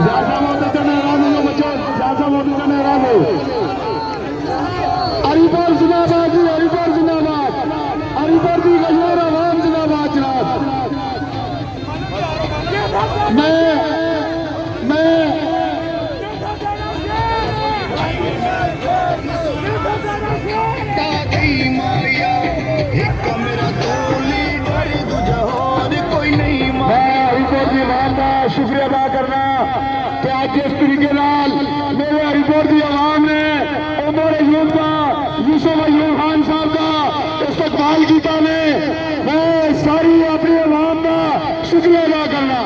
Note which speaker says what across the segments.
Speaker 1: ज्यादा मोदी का नाराज हो बच्चों, ज्यादा मोदी का नाराज हो। हरिपुर जिंदाबाद जी, हरिपुर जिंदाबाद, हरिपुर की गजोर आवाम जिंदाबाद जनाब। मैं हरिपुर की आवाम का शुक्रिया अदा करना कि आज जिस तरीके मेरे हरिपुर की आवाम ने उमर अयूब का, यूसुफ अयूब खान साहब का इस्तकबाल किया ने, मैं सारी अपनी आवाम का शुक्रिया अदा करना।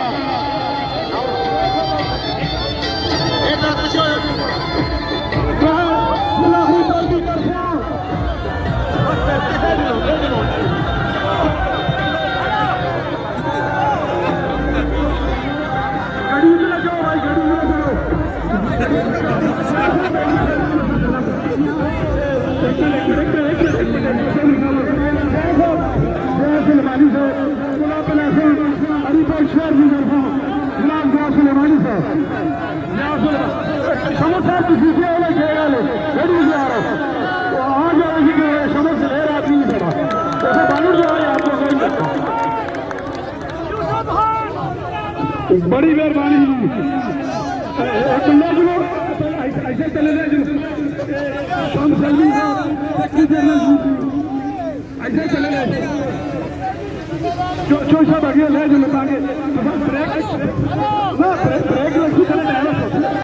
Speaker 1: बड़ी मेहरबानी, ऐसे चले जाए, ऐसे चले जाए, जो सब आगे ले जो